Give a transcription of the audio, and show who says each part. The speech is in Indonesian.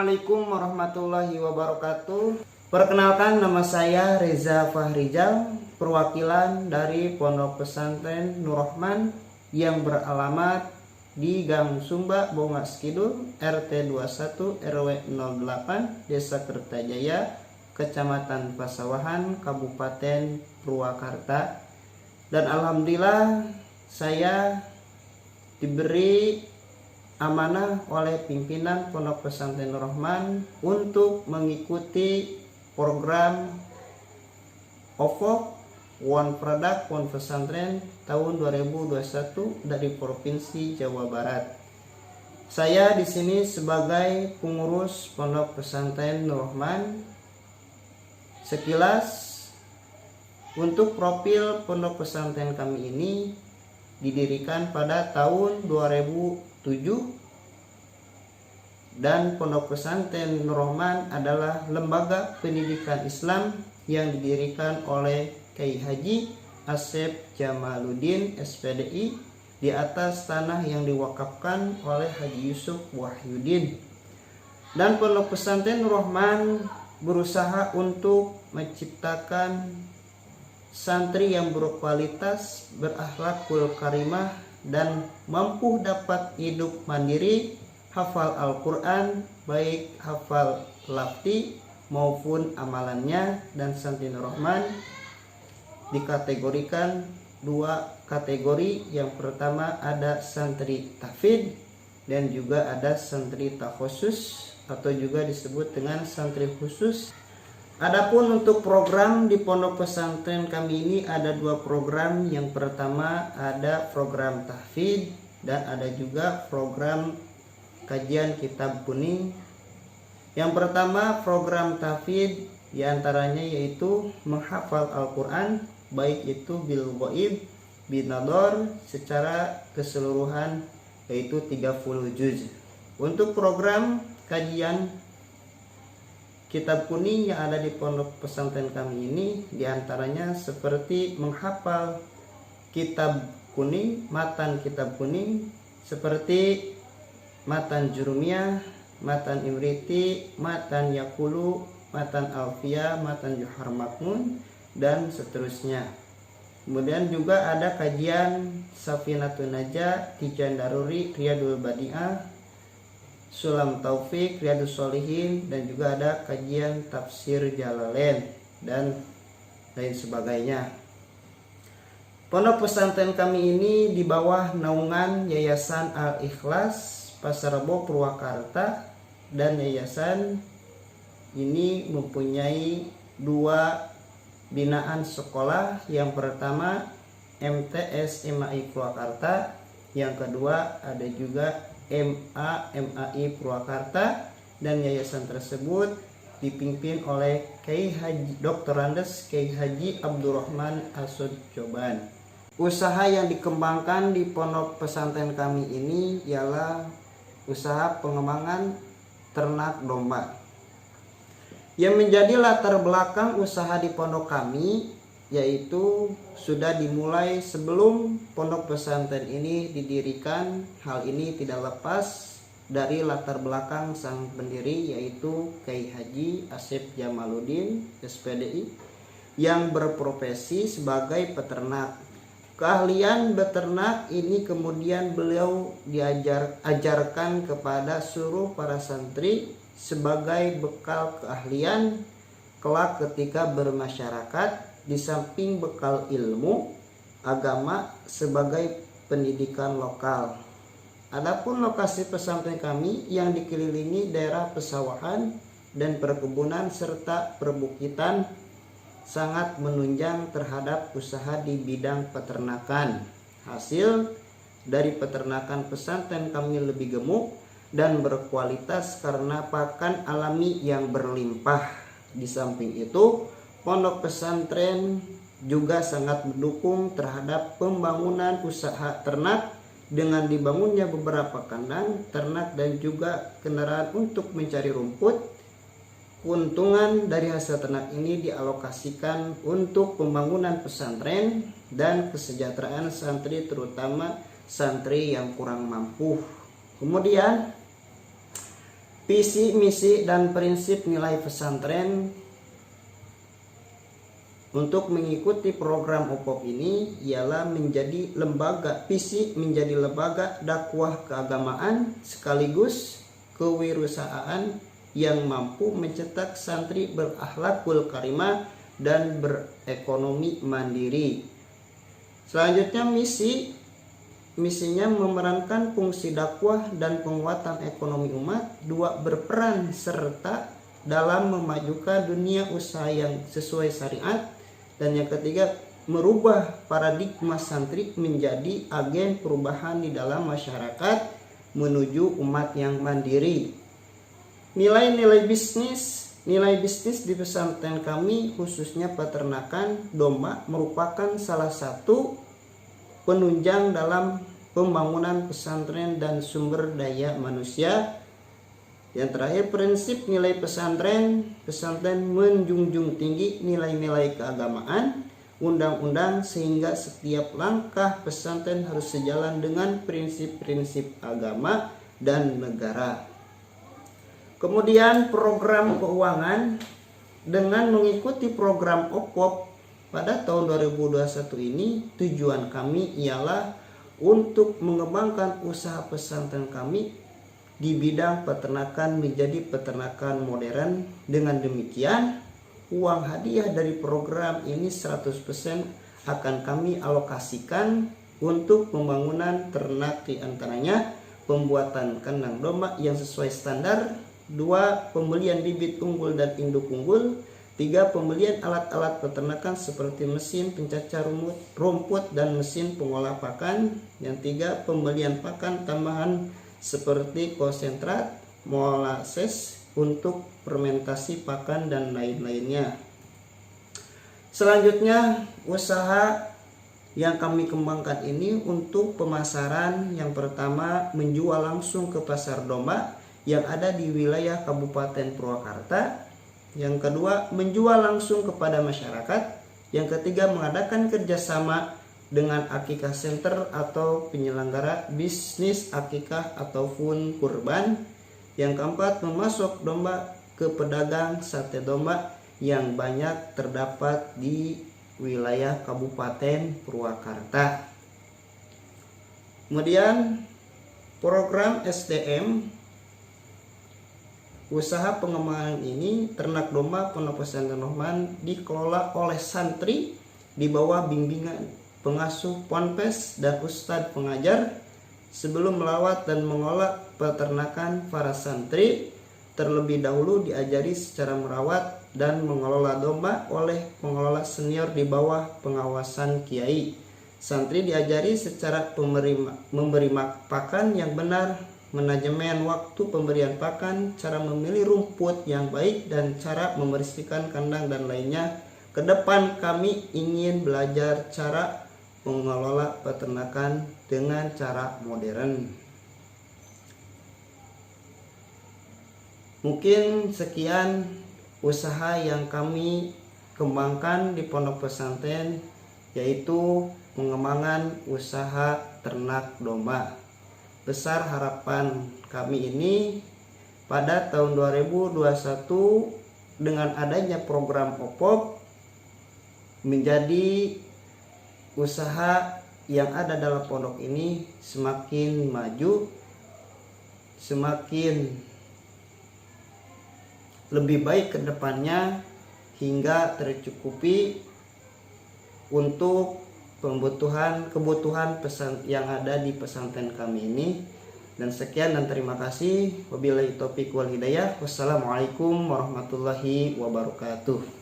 Speaker 1: Assalamualaikum warahmatullahi wabarakatuh. Perkenalkan, nama saya Reza Fahrijal, perwakilan dari Pondok Pesantren Nur Rahman yang beralamat di Gang Sumba, Bongas Kidul, RT 21 RW 08, Desa Kertajaya, Kecamatan Pasawahan, Kabupaten Purwakarta. Dan alhamdulillah saya diberi amanah oleh pimpinan Pondok Pesantren Nur Rahman untuk mengikuti program OVOP One Product One Pesantren tahun 2021 dari Provinsi Jawa Barat. Saya di sini sebagai pengurus Pondok Pesantren Nur Rahman. Sekilas untuk profil Pondok Pesantren kami ini didirikan pada tahun 2007 dan Pondok Pesantren Nur Rahman adalah lembaga pendidikan Islam yang didirikan oleh Kiai Haji Asep Jamaluddin SPDI di atas tanah yang diwakafkan oleh Haji Yusuf Wahyudin. Dan Pondok Pesantren Nur Rahman berusaha untuk menciptakan santri yang berkualitas, berakhlakul karimah, dan mampu dapat hidup mandiri, hafal Al-Quran, baik hafal lafzi maupun amalannya. Dan santri Nur Rahman dikategorikan dua kategori. Yang pertama ada santri tahfidz dan juga ada santri takhusus atau juga disebut dengan santri khusus. Adapun untuk program di Pondok Pesantren kami ini ada dua program. Yang pertama ada program tahfidz dan ada juga program kajian kitab kuning. Yang pertama program tahfidz diantaranya yaitu menghafal Al-Quran, baik itu bil ghaib, binador, secara keseluruhan yaitu 30 juz. Untuk program kajian kitab kuning yang ada di Pondok Pesantren kami ini diantaranya seperti menghafal kitab kuning, matan kitab kuning seperti matan Jurumiyah, matan Imriti, matan Yakulu, matan Alfiyah, matan Johar Makmun, dan seterusnya. Kemudian juga ada kajian Safinatun Najah, Tijan Daruri, Riyadul Badi'ah, Sulam Taufik, Riyadus Sholihin, dan juga ada kajian tafsir Jalalain dan lain sebagainya. Pondok pesantren kami ini di bawah naungan Yayasan Al-Ikhlas Pasar Rebo Purwakarta, dan yayasan ini mempunyai dua binaan sekolah. Yang pertama MTS MAI Purwakarta, yang kedua ada juga MAI Purwakarta, dan yayasan tersebut dipimpin oleh Kiai Haji Dr. Andes Kiai Haji Abdurrahman As-Sodjoban. Usaha yang dikembangkan di Pondok Pesantren kami ini ialah usaha pengembangan ternak domba. Yang menjadi latar belakang usaha di pondok kami yaitu sudah dimulai sebelum Pondok Pesantren ini didirikan. Hal ini tidak lepas dari latar belakang sang pendiri yaitu Kiai Haji Asep Jamaluddin SPDI yang berprofesi sebagai peternak. Keahlian beternak ini kemudian beliau diajarkan kepada seluruh para santri sebagai bekal keahlian kelak ketika bermasyarakat, di samping bekal ilmu agama sebagai pendidikan lokal. Adapun lokasi pesantren kami yang dikelilingi daerah pesawahan dan perkebunan serta perbukitan sangat menunjang terhadap usaha di bidang peternakan. Hasil dari peternakan pesantren kami lebih gemuk dan berkualitas karena pakan alami yang berlimpah. Di samping itu, Pondok Pesantren juga sangat mendukung terhadap pembangunan usaha ternak dengan dibangunnya beberapa kandang ternak dan juga kendaraan untuk mencari rumput. Keuntungan dari hasil ternak ini dialokasikan untuk pembangunan pesantren dan kesejahteraan santri, terutama santri yang kurang mampu. Kemudian Visi, misi, dan prinsip nilai pesantren untuk mengikuti program OPOP ini ialah menjadi lembaga, visi menjadi lembaga dakwah keagamaan sekaligus kewirausahaan yang mampu mencetak santri berakhlakul karimah dan berekonomi mandiri. Selanjutnya misinya memerankan fungsi dakwah dan penguatan ekonomi umat. 2. Berperan serta dalam memajukan dunia usaha yang sesuai syariat. Dan yang ketiga, merubah paradigma santri menjadi agen perubahan di dalam masyarakat menuju umat yang mandiri. Nilai bisnis di pesantren kami khususnya peternakan domba merupakan salah satu penunjang dalam pembangunan pesantren dan sumber daya manusia. Yang terakhir, prinsip nilai pesantren menjunjung tinggi nilai-nilai keagamaan, undang-undang, sehingga setiap langkah pesantren harus sejalan dengan prinsip-prinsip agama dan negara. Kemudian program keuangan, dengan mengikuti program OPOP pada tahun 2021 ini, tujuan kami ialah untuk mengembangkan usaha pesantren kami di bidang peternakan menjadi peternakan modern. Dengan demikian, uang hadiah dari program ini 100% akan kami alokasikan untuk pembangunan ternak, di antaranya pembuatan kandang domba yang sesuai standar, 2. Pembelian bibit unggul dan induk unggul, 3. Pembelian alat-alat peternakan seperti mesin pencacar rumput dan mesin pengolah pakan. Yang 3. Pembelian pakan tambahan seperti konsentrat, molasses untuk fermentasi pakan dan lain-lainnya. Selanjutnya, usaha yang kami kembangkan ini untuk pemasaran. Yang pertama, menjual langsung ke pasar domba yang ada di wilayah Kabupaten Purwakarta. Yang kedua, menjual langsung kepada masyarakat. Yang ketiga, mengadakan kerjasama dengan Akikah Center atau penyelenggara bisnis akikah ataupun kurban. Yang keempat, memasok domba ke pedagang sate domba yang banyak terdapat di wilayah Kabupaten Purwakarta. Kemudian program SDM. Usaha pengembangan ini, ternak domba Pondok Pesantren Rahman dikelola oleh santri di bawah bimbingan pengasuh ponpes dan ustadz pengajar. Sebelum melawat dan mengolah peternakan, para santri terlebih dahulu diajari secara merawat dan mengelola domba oleh pengelola senior di bawah pengawasan kiai. Santri diajari secara memberi pakan yang benar, manajemen waktu pemberian pakan, cara memilih rumput yang baik, dan cara membersihkan kandang dan lainnya. Ke depan kami ingin belajar cara mengelola peternakan dengan cara modern. Mungkin sekian usaha yang kami kembangkan di pondok pesantren, yaitu pengembangan usaha ternak domba. Besar harapan kami ini pada tahun 2021 dengan adanya program OPOP menjadi usaha yang ada dalam pondok ini semakin maju, semakin lebih baik ke depannya, hingga tercukupi untuk kebutuhan pesan yang ada di pesantren kami ini. Dan sekian dan terima kasih. Wabillahi taufiq wal hidayah. Wassalamualaikum warahmatullahi wabarakatuh.